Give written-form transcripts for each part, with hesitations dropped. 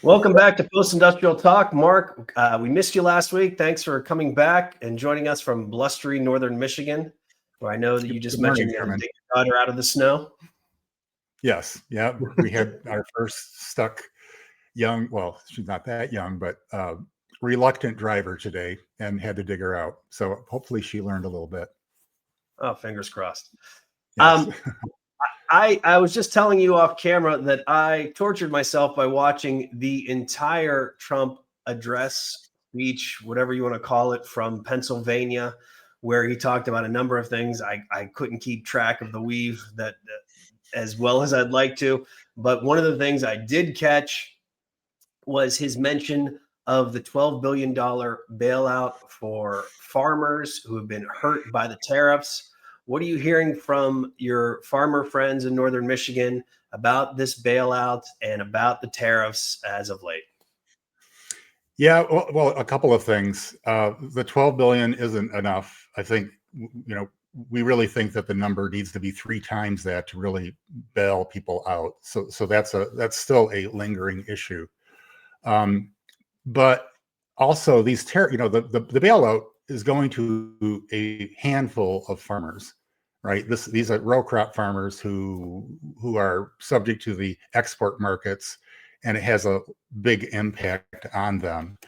Welcome back to Post-Industrial Talk. Mark, we missed you last week. Thanks for coming back and joining us from blustery northern Michigan, where I know that you just Good morning, mentioned you had to Chairman. dig your daughter out of the snow. Yes, yeah, we had our first stuck young, well, she's not that young, but reluctant driver today and had to dig her out. So hopefully she learned a little bit. Oh, fingers crossed. Yes. I was just telling you off camera that I tortured myself by watching the entire Trump address, speech, whatever you want to call it, from Pennsylvania, where he talked about a number of things. I couldn't keep track of the weave that as well as I'd like to. But one of the things I did catch was his mention of the $12 billion bailout for farmers who have been hurt by the tariffs. What are you hearing from your farmer friends in northern Michigan about this bailout and about the tariffs as of late? Yeah, well, a couple of things. The 12 billion isn't enough. I think, we really think that the number needs to be 3 times that to really bail people out. So that's still a lingering issue. But also these the bailout is going to a handful of farmers, right? These are row crop farmers who are subject to the export markets, and it has a big impact on them.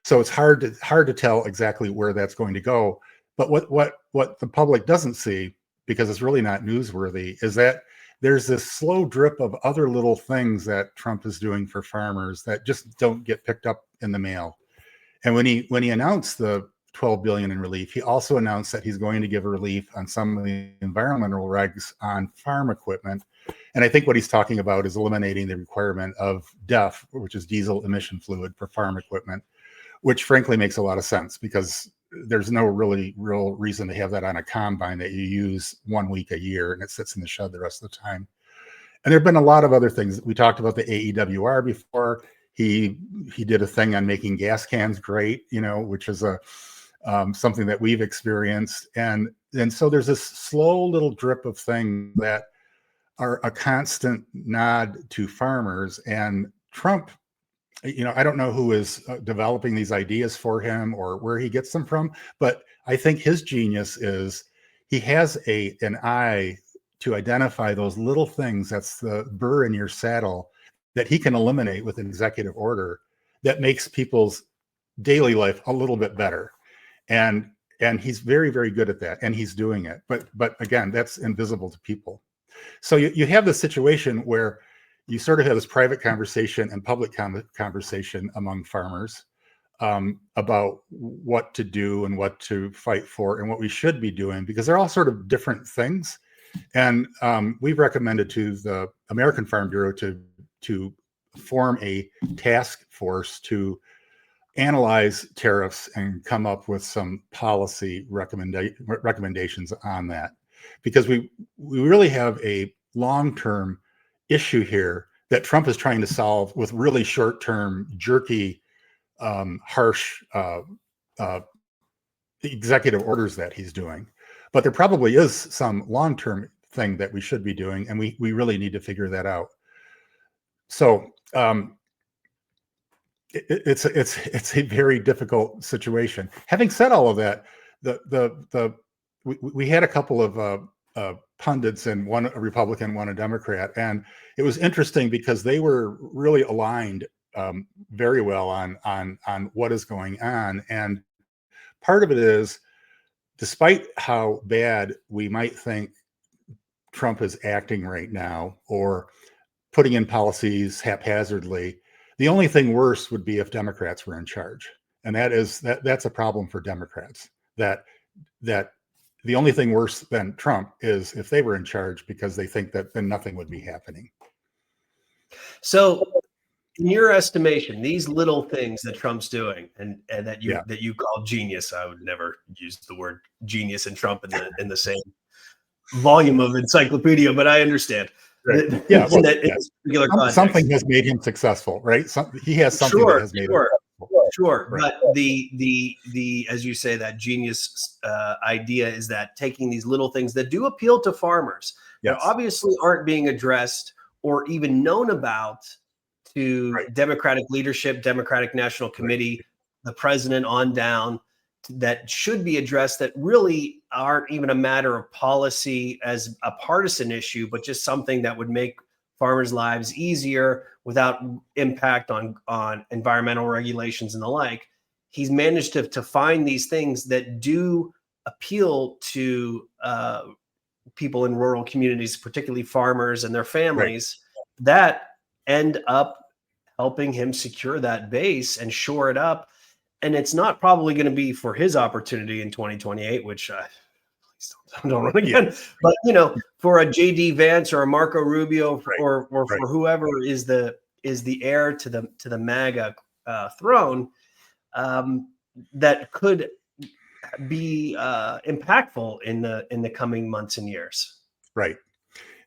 So it's hard to tell exactly where that's going to go. But what the public doesn't see, because it's really not newsworthy, is that there's this slow drip of other little things that Trump is doing for farmers that just don't get picked up in the mail. And when he announced the 12 billion in relief, he also announced that he's going to give relief on some of the environmental regs on farm equipment. And I think what he's talking about is eliminating the requirement of DEF, which is diesel emission fluid, for farm equipment, which frankly makes a lot of sense because there's no real reason to have that on a combine that you use 1 week a year and it sits in the shed the rest of the time. And there have been a lot of other things. We talked about the AEWR before. He did a thing on making gas cans great, which is something that we've experienced. And so there's this slow little drip of things that are a constant nod to farmers. And Trump, I don't know who is developing these ideas for him or where he gets them from, but I think his genius is he has an eye to identify those little things, that's the burr in your saddle, that he can eliminate with an executive order that makes people's daily life a little bit better. And he's very, very good at that, and he's doing it. But again, that's invisible to people. So you have this situation where you sort of have this private conversation and public conversation among farmers about what to do and what to fight for and what we should be doing, because they're all sort of different things. And we've recommended to the American Farm Bureau to form a task force to analyze tariffs and come up with some policy recommendations on that, because we really have a long-term issue here that Trump is trying to solve with really short-term, jerky, harsh executive orders that he's doing. But there probably is some long-term thing that we should be doing, and we really need to figure that out. So it's a very difficult situation. Having said all of that, we had a couple of pundits, and one a Republican, one a Democrat, and it was interesting because they were really aligned very well on what is going on. And part of it is, despite how bad we might think Trump is acting right now or putting in policies haphazardly, the only thing worse would be if Democrats were in charge. And that's a problem for Democrats, that the only thing worse than Trump is if they were in charge, because they think that then nothing would be happening. So in your estimation, these little things that Trump's doing and that you call genius, I would never use the word genius and Trump in the same volume of encyclopedia, but I understand. Right. Something has made him successful, right? He has something that has made him successful. Sure. Right. But the as you say, that genius idea is that taking these little things that do appeal to farmers that obviously aren't being addressed or even known about to Right. Democratic leadership, Democratic National Committee, the president on down, that should be addressed, that really aren't even a matter of policy as a partisan issue, but just something that would make farmers' lives easier without impact on environmental regulations and the like. He's managed to find these things that do appeal to people in rural communities, particularly farmers and their Right. families, that end up helping him secure that base and shore it up. And it's not probably going to be for his opportunity in 2028, which please don't run again. But for a JD Vance or a Marco Rubio, or for whoever is the heir to the MAGA throne, that could be impactful in the coming months and years. Right.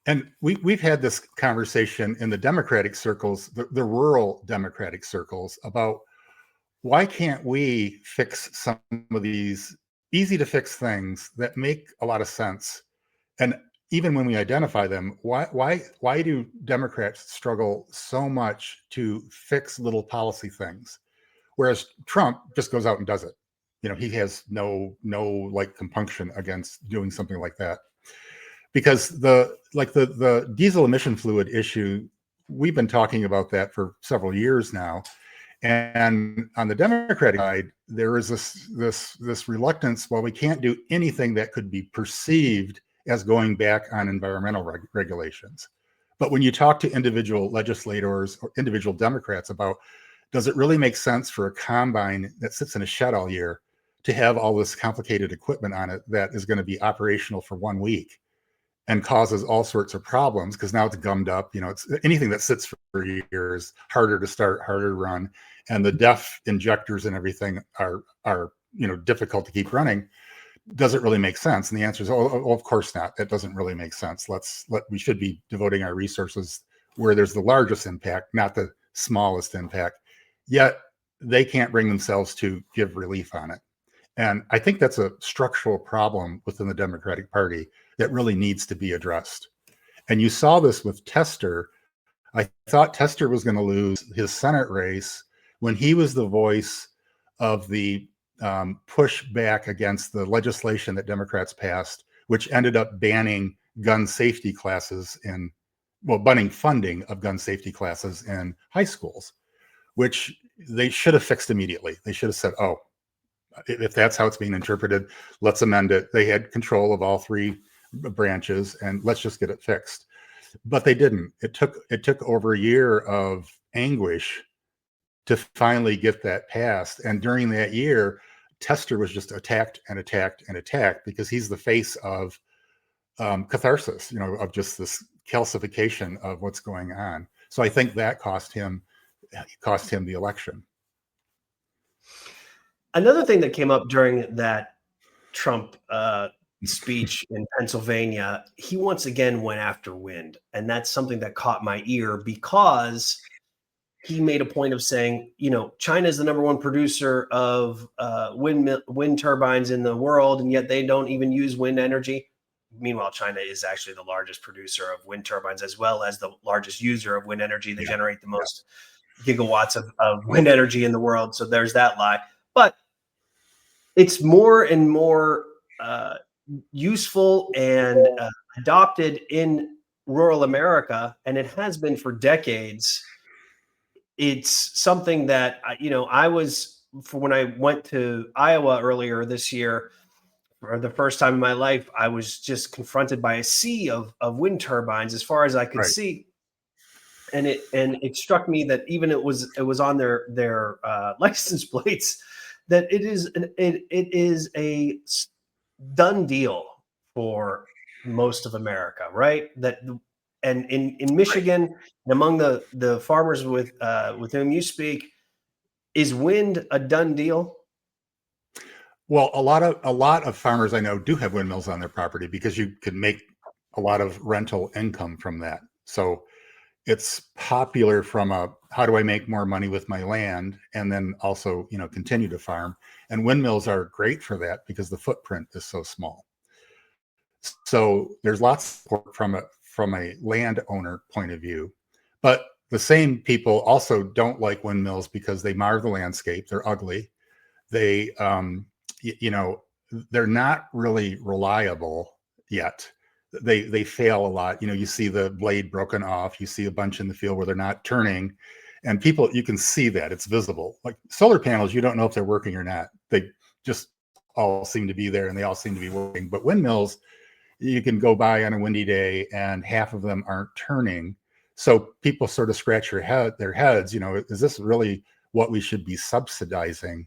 And we've had this conversation in the Democratic circles, the rural Democratic circles, about why can't we fix some of these easy to fix things that make a lot of sense? And even when we identify them, why do Democrats struggle so much to fix little policy things? Whereas Trump just goes out and does it. He has no like compunction against doing something like that. Because the diesel emission fluid issue, we've been talking about that for several years now. And on the Democratic side, there is this reluctance. Well, we can't do anything that could be perceived as going back on environmental regulations. But when you talk to individual legislators or individual Democrats about, does it really make sense for a combine that sits in a shed all year to have all this complicated equipment on it that is going to be operational for 1 week and causes all sorts of problems because now it's gummed up? It's anything that sits for years, harder to start, harder to run, and the DEF injectors and everything are difficult to keep running. Does it really make sense? And the answer is, oh, of course not. That doesn't really make sense. We should be devoting our resources where there's the largest impact, not the smallest impact. Yet they can't bring themselves to give relief on it. And I think that's a structural problem within the Democratic Party that really needs to be addressed. And you saw this with Tester. I thought Tester was going to lose his Senate race when he was the voice of the push back against the legislation that Democrats passed, which ended up banning gun safety classes banning funding of gun safety classes in high schools, which they should have fixed immediately. They should have said, oh, if that's how it's being interpreted, let's amend it. They had control of all three branches and let's just get it fixed. But they didn't. It took over a year of anguish to finally get that passed. And during that year, Tester was just attacked and attacked and attacked because he's the face of catharsis, of just this calcification of what's going on. So I think that cost him the election. Another thing that came up during that Trump speech in Pennsylvania, he once again went after wind. And that's something that caught my ear because he made a point of saying, China is the number one producer of wind turbines in the world, and yet they don't even use wind energy. Meanwhile, China is actually the largest producer of wind turbines, as well as the largest user of wind energy. They generate the most gigawatts of wind energy in the world. So there's that lie. But it's more and more useful and adopted in rural America, and it has been for decades. It's something that when I went to Iowa earlier this year, for the first time in my life, I was just confronted by a sea of wind turbines as far as I could see. And it struck me that even it was on their license plates that it is a done deal for most of America, right? And in Michigan, and among the farmers with whom you speak, is wind a done deal? Well, a lot of farmers I know do have windmills on their property because you can make a lot of rental income from that. So it's popular from how do I make more money with my land and then also, continue to farm. And windmills are great for that because the footprint is so small. So there's lots of support from a landowner point of view. But the same people also don't like windmills because they mar the landscape. They're ugly. They, you know, they're not really reliable yet. They fail a lot. You know, you see the blade broken off. You see a bunch in the field where they're not turning, and people, you can see that it's visible. Like solar panels, you don't know if they're working or not. They just all seem to be there, and they all seem to be working. But windmills, you can go by on a windy day, and half of them aren't turning. So people sort of scratch their heads. You know, is this really what we should be subsidizing?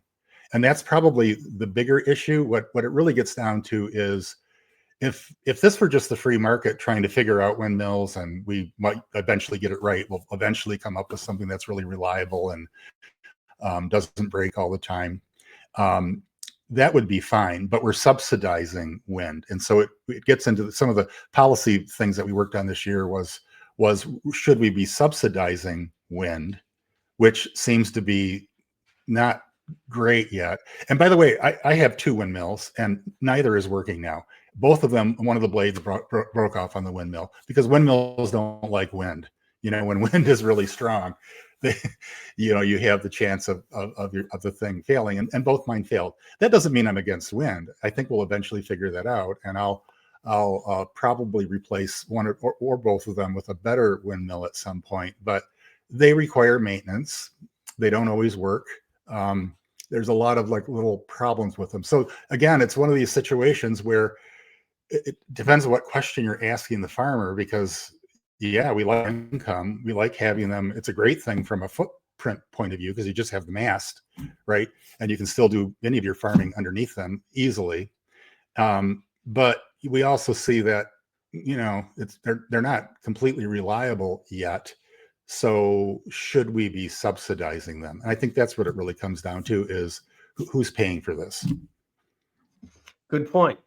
And that's probably the bigger issue. What it really gets down to is, if this were just the free market trying to figure out windmills, and we might eventually get it right, we'll eventually come up with something that's really reliable and doesn't break all the time. That would be fine, but we're subsidizing wind. And so it gets into some of the policy things that we worked on this year was should we be subsidizing wind, which seems to be not great yet. And by the way, I have 2 windmills, and neither is working now. Both of them, one of the blades broke off on the windmill, because windmills don't like wind. You know, when wind is really strong, you know, you have the chance of the thing failing, and both mine failed. That doesn't mean I'm against wind. I think we'll eventually figure that out, and I'll probably replace one or both of them with a better windmill at some point. But they require maintenance. They don't always work. There's a lot of like little problems with them. So again, it's one of these situations where it depends on what question you're asking the farmer, because yeah, we like income. We like having them. It's a great thing from a footprint point of view, because you just have the mast, right? And you can still do any of your farming underneath them easily. But we also see that, you know, they're not completely reliable yet. So should we be subsidizing them? And I think that's what it really comes down to, is who's paying for this? Good point.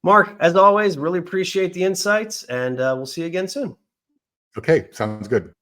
Mark, as always, really appreciate the insights, and we'll see you again soon. Okay, sounds good.